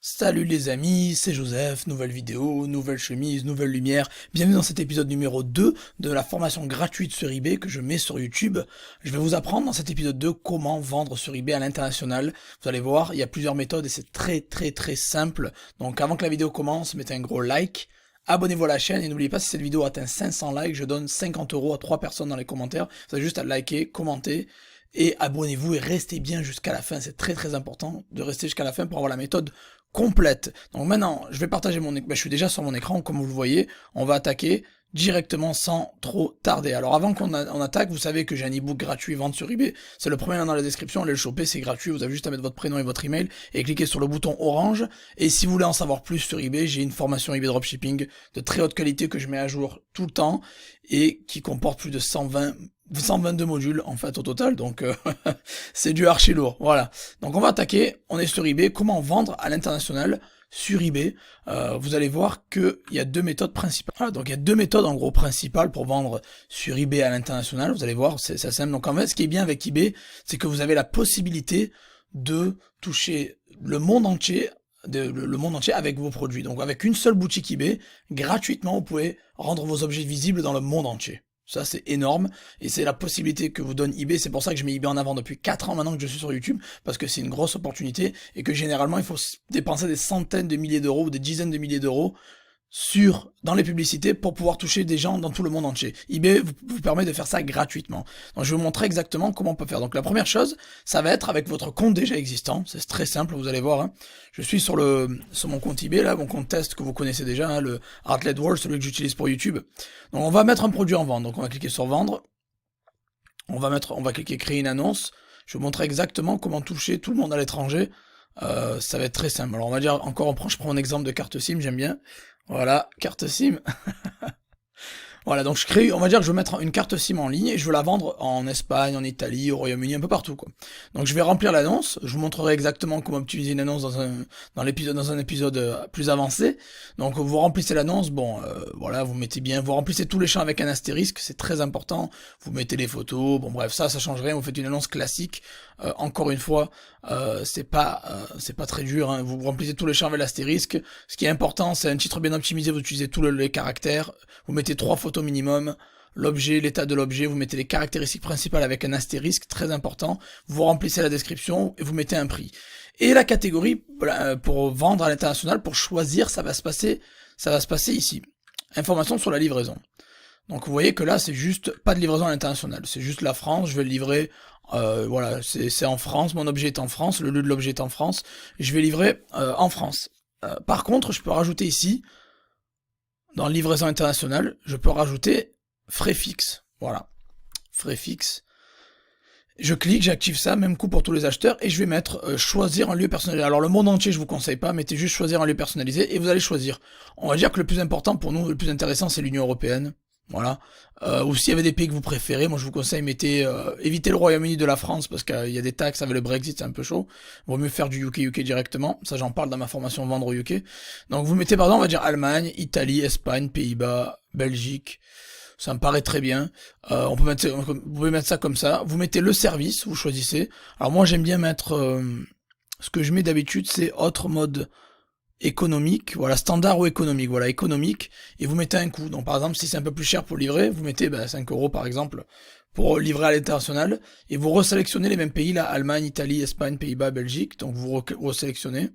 Salut les amis, c'est Joseph, nouvelle vidéo, nouvelle chemise, nouvelle lumière. Bienvenue dans cet épisode numéro 2 de la formation gratuite sur eBay que je mets sur YouTube. Je vais vous apprendre dans cet épisode 2 comment vendre sur eBay à l'international. Vous allez voir, il y a plusieurs méthodes et c'est très simple. Donc avant que la vidéo commence, mettez un gros like. Abonnez-vous à la chaîne et n'oubliez pas, si cette vidéo atteint 500 likes, je donne 50 € à 3 personnes dans les commentaires. Vous avez juste à liker, commenter et abonnez-vous et restez bien jusqu'à la fin. C'est très important de rester jusqu'à la fin pour avoir la méthode complète. Donc maintenant, je vais partager mon écran. Je suis déjà sur mon écran, comme vous le voyez. On va attaquer directement sans trop tarder. Alors avant qu'on attaque, vous savez que j'ai un ebook gratuit vente sur eBay. C'est le premier lien dans la description, allez le choper, c'est gratuit. Vous avez juste à mettre votre prénom et votre email et cliquer sur le bouton orange. Et si vous voulez en savoir plus sur eBay, j'ai une formation eBay Dropshipping de très haute qualité que je mets à jour tout le temps et qui comporte plus de 122 modules en fait au total, donc c'est du archi lourd, voilà. Donc on va attaquer, on est sur eBay, comment vendre à l'international sur eBay. Vous allez voir qu'il y a deux méthodes principales. Voilà, donc il y a deux méthodes en gros principales pour vendre sur eBay à l'international, vous allez voir, c'est simple. Donc en fait, ce qui est bien avec eBay, c'est que vous avez la possibilité de toucher le monde entier, le monde entier avec vos produits. Donc avec une seule boutique eBay, gratuitement, vous pouvez rendre vos objets visibles dans le monde entier. Ça c'est énorme, et c'est la possibilité que vous donne eBay. C'est pour ça que je mets eBay en avant depuis 4 ans maintenant que je suis sur YouTube, parce que c'est une grosse opportunité, et que généralement il faut dépenser des centaines de milliers d'euros ou des dizaines de milliers d'euros dans les publicités pour pouvoir toucher des gens dans tout le monde entier. eBay vous permet de faire ça gratuitement. Donc je vais vous montrer exactement comment on peut faire. Donc la première chose, ça va être avec votre compte déjà existant. C'est très simple, vous allez voir. Hein. Je suis sur mon compte eBay, là, mon compte test que vous connaissez déjà, hein, le Heartlet World, celui que j'utilise pour YouTube. Donc on va mettre un produit en vente. Donc on va cliquer sur vendre. On va cliquer créer une annonce. Je vais vous montrer exactement comment toucher tout le monde à l'étranger. Ça va être très simple. Alors on va dire encore, je prends un exemple de carte SIM, j'aime bien. Voilà, carte SIM. Voilà, donc on va dire que je veux mettre une carte SIM en ligne et je veux la vendre en Espagne, en Italie, au Royaume-Uni, un peu partout, quoi. Donc je vais remplir l'annonce, je vous montrerai exactement comment utiliser une annonce dans un épisode plus avancé. Donc vous remplissez l'annonce, bon, voilà, vous remplissez tous les champs avec un astérisque, c'est très important. Vous mettez les photos, bon bref, ça change rien, vous faites une annonce classique. Encore une fois, c'est pas très dur, hein. Vous remplissez tous les champs avec l'astérisque. Ce qui est important, c'est un titre bien optimisé, vous utilisez tous les caractères, vous mettez 3 photos minimum, l'objet, l'état de l'objet, vous mettez les caractéristiques principales avec un astérisque, très important, vous remplissez la description et vous mettez un prix. Et la catégorie, pour vendre à l'international, pour choisir, ça va se passer ici. Information sur la livraison. Donc vous voyez que là, c'est juste pas de livraison à l'international, c'est juste la France, je vais le livrer, voilà, c'est en France, mon objet est en France, le lieu de l'objet est en France, je vais livrer en France. Par contre, je peux rajouter ici, dans livraison internationale, je peux rajouter frais fixes, voilà, frais fixes. Je clique, j'active ça, même coup pour tous les acheteurs, et je vais mettre choisir un lieu personnalisé. Alors le monde entier, je vous conseille pas, mettez juste choisir un lieu personnalisé, et vous allez choisir. On va dire que le plus important pour nous, le plus intéressant, c'est l'Union Européenne. Voilà. Ou s'il y avait des pays que vous préférez, moi je vous conseille, évitez le Royaume-Uni de la France, parce qu'il y a des taxes avec le Brexit, c'est un peu chaud. Vaut mieux faire du UK directement. Ça, j'en parle dans ma formation vendre au UK. Donc vous mettez, pardon, on va dire Allemagne, Italie, Espagne, Pays-Bas, Belgique. Ça me paraît très bien. Vous pouvez mettre ça comme ça. Vous mettez le service, vous choisissez. Alors moi j'aime bien mettre, ce que je mets d'habitude, c'est autre mode économique, voilà, standard ou économique, voilà, économique, et vous mettez un coût. Donc par exemple, si c'est un peu plus cher pour livrer, vous mettez 5 € par exemple, pour livrer à l'international, et vous resélectionnez les mêmes pays, là, Allemagne, Italie, Espagne, Pays-Bas, Belgique, donc vous resélectionnez,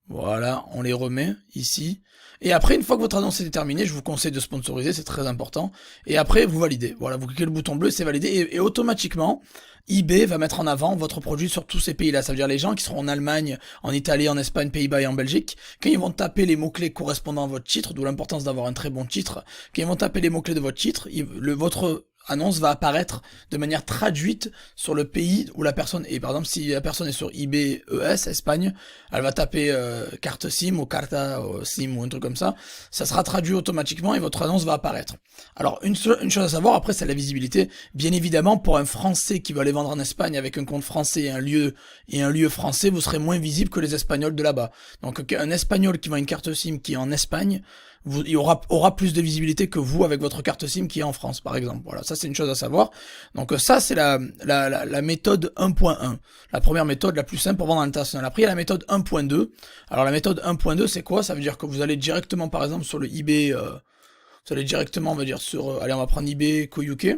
voilà, on les remet ici, et après, une fois que votre annonce est terminée, je vous conseille de sponsoriser, c'est très important, et après, vous validez, voilà, vous cliquez le bouton bleu, c'est validé, et automatiquement, eBay va mettre en avant votre produit sur tous ces pays-là. Ça veut dire les gens qui seront en Allemagne, en Italie, en Espagne, Pays-Bas et en Belgique, quand ils vont taper les mots-clés correspondant à votre titre, d'où l'importance d'avoir un très bon titre, quand ils vont taper les mots-clés de votre titre, votre annonce va apparaître de manière traduite sur le pays où la personne est. Par exemple, si la personne est sur eBay ES, Espagne, elle va taper carte SIM ou carta SIM ou un truc comme ça, ça sera traduit automatiquement et votre annonce va apparaître. Alors, une chose à savoir, après, c'est la visibilité. Bien évidemment, pour un Français qui va aller vendre en Espagne avec un compte français et un lieu français, vous serez moins visible que les Espagnols de là-bas. Donc, un Espagnol qui vend une carte SIM qui est en Espagne, il aura plus de visibilité que vous avec votre carte SIM qui est en France, par exemple. Voilà, ça c'est une chose à savoir. Donc ça c'est la méthode 1.1, la première méthode la plus simple pour vendre à l'international. Après il y a la méthode 1.2. Alors la méthode 1.2 c'est quoi? Ça veut dire que vous allez directement par exemple sur le eBay, vous allez directement on va dire sur, allez on va prendre eBay Co-UK.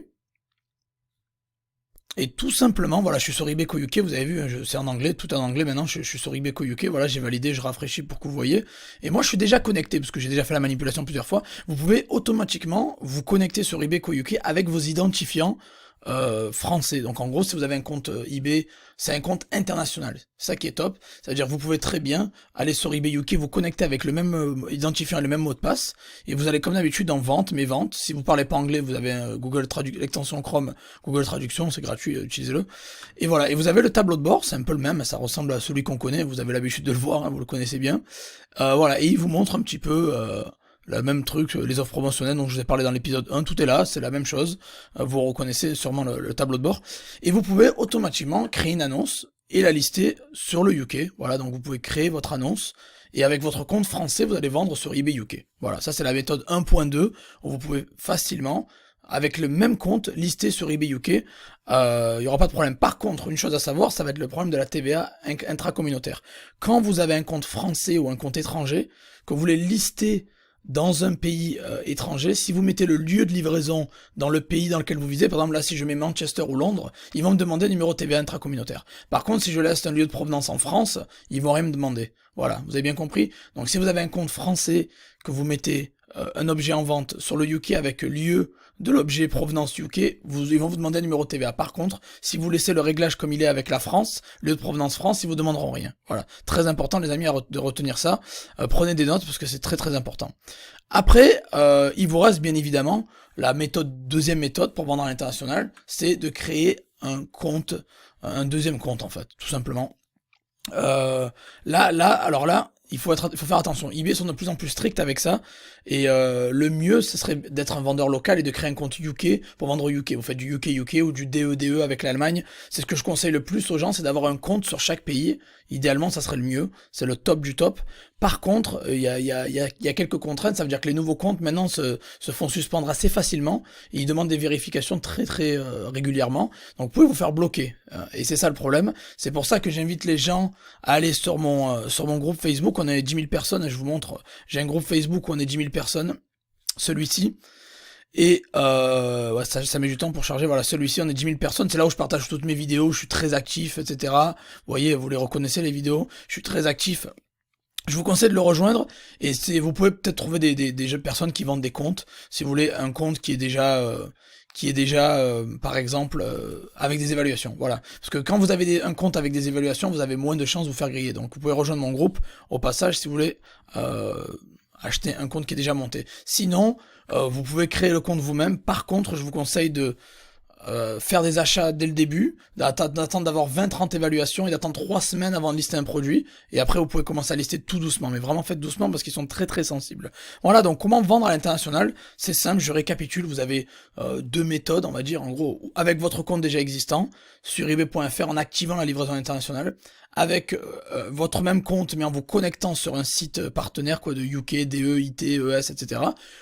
Et tout simplement, voilà, je suis sur eBay Co-UK, vous avez vu, c'est en anglais, tout en anglais maintenant, je suis sur eBay Co-UK, voilà, j'ai validé, je rafraîchis pour que vous voyez. Et moi, je suis déjà connecté, parce que j'ai déjà fait la manipulation plusieurs fois. Vous pouvez automatiquement vous connecter sur eBay Co-UK avec vos identifiants français. Donc en gros, si vous avez un compte eBay, c'est un compte international. C'est ça qui est top. Ça veut dire que vous pouvez très bien aller sur eBay UK, vous connecter avec le même identifiant et le même mot de passe, et vous allez comme d'habitude en vente, mes ventes. Si vous parlez pas anglais, vous avez l'extension Chrome, Google Traduction, c'est gratuit, utilisez-le. Et voilà, et vous avez le tableau de bord, c'est un peu le même, ça ressemble à celui qu'on connaît, vous avez l'habitude de le voir, hein, vous le connaissez bien. Voilà, et il vous montre un petit peu le même truc, les offres promotionnelles dont je vous ai parlé dans l'épisode 1, tout est là, c'est la même chose, vous reconnaissez sûrement le tableau de bord, et vous pouvez automatiquement créer une annonce et la lister sur le UK, voilà, donc vous pouvez créer votre annonce, et avec votre compte français, vous allez vendre sur eBay UK. Voilà, ça c'est la méthode 1.2, où vous pouvez facilement, avec le même compte, lister sur eBay UK, il n'y aura pas de problème. Par contre, une chose à savoir, ça va être le problème de la TVA intracommunautaire. Quand vous avez un compte français ou un compte étranger, que vous voulez lister dans un pays étranger, si vous mettez le lieu de livraison dans le pays dans lequel vous visez, par exemple là si je mets Manchester ou Londres, ils vont me demander un numéro TVA intracommunautaire. Par contre si je laisse un lieu de provenance en France, ils vont rien me demander. Voilà, vous avez bien compris. Donc si vous avez un compte français, que vous mettez un objet en vente sur le UK avec lieu de l'objet provenance UK, ils vont vous demander un numéro de TVA. Par contre, si vous laissez le réglage comme il est avec la France, lieu de provenance France, ils vous demanderont rien. Voilà, très important les amis de retenir ça. Prenez des notes parce que c'est très très important. Après, il vous reste bien évidemment la deuxième méthode pour vendre à l'international, c'est de créer un compte, un deuxième compte en fait, tout simplement. Alors là, il faut faire attention. eBay sont de plus en plus stricts avec ça. Et le mieux, ce serait d'être un vendeur local et de créer un compte UK pour vendre au UK. Vous faites du UK ou du DE avec l'Allemagne. C'est ce que je conseille le plus aux gens, c'est d'avoir un compte sur chaque pays. Idéalement, ça serait le mieux. C'est le top du top. Par contre, il y a quelques contraintes. Ça veut dire que les nouveaux comptes maintenant se font suspendre assez facilement. Et ils demandent des vérifications très très régulièrement. Donc vous pouvez vous faire bloquer. Et c'est ça le problème. C'est pour ça que j'invite les gens à aller sur mon groupe Facebook. On est 10 000 personnes. Je vous montre. J'ai un groupe Facebook où on est 10 000 personnes. Celui-ci. Et ouais, ça met du temps pour charger. Voilà, celui-ci, on est 10 000 personnes. C'est là où je partage toutes mes vidéos. Je suis très actif, etc. Vous voyez, vous les reconnaissez les vidéos. Je suis très actif. Je vous conseille de le rejoindre. Et vous pouvez peut-être trouver des personnes qui vendent des comptes. Si vous voulez un compte qui est déjà par exemple avec des évaluations, voilà. Parce que quand vous avez un compte avec des évaluations, vous avez moins de chances de vous faire griller. Donc vous pouvez rejoindre mon groupe au passage si vous voulez acheter un compte qui est déjà monté. Sinon, vous pouvez créer le compte vous-même. Par contre, je vous conseille de faire des achats dès le début, d'attendre d'avoir 20-30 évaluations et d'attendre 3 semaines avant de lister un produit, et après vous pouvez commencer à lister tout doucement, mais vraiment faites doucement parce qu'ils sont très très sensibles. Voilà, donc comment vendre à l'international? C'est simple, je récapitule, vous avez deux méthodes, on va dire, en gros, avec votre compte déjà existant, sur ebay.fr en activant la livraison internationale, avec votre même compte mais en vous connectant sur un site partenaire quoi de UK, DE, IT, ES, etc.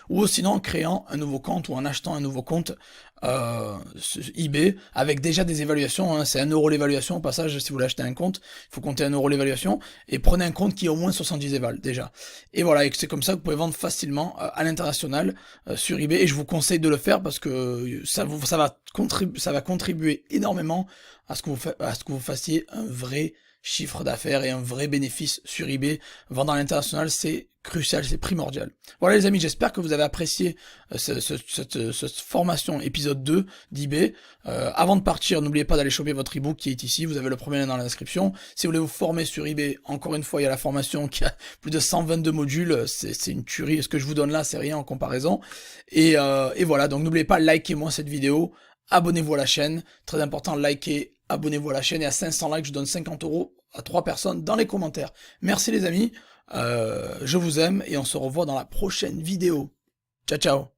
Ou sinon en créant un nouveau compte ou en achetant un nouveau compte eBay avec déjà des évaluations, hein. C'est 1 € l'évaluation au passage. Si vous voulez acheter un compte, il faut compter 1 € l'évaluation et prenez un compte qui est au moins 70 évals déjà. Et voilà, et c'est comme ça que vous pouvez vendre facilement à l'international sur eBay, et je vous conseille de le faire parce que ça va contribuer énormément à ce que vous fassiez un vrai chiffre d'affaires et un vrai bénéfice sur eBay. Vendre à l'international, c'est crucial, c'est primordial. Voilà les amis, j'espère que vous avez apprécié cette formation épisode 2 d'eBay. Avant de partir, n'oubliez pas d'aller choper votre ebook qui est ici, vous avez le premier lien dans la description. Si vous voulez vous former sur eBay, encore une fois, il y a la formation qui a plus de 122 modules, c'est une tuerie. Ce que je vous donne là, c'est rien en comparaison. Et voilà, donc n'oubliez pas, likez-moi cette vidéo, abonnez-vous à la chaîne, très important, likez, abonnez-vous à la chaîne, et à 500 likes, je donne 50 € à 3 personnes dans les commentaires. Merci les amis, je vous aime, et on se revoit dans la prochaine vidéo. Ciao, ciao.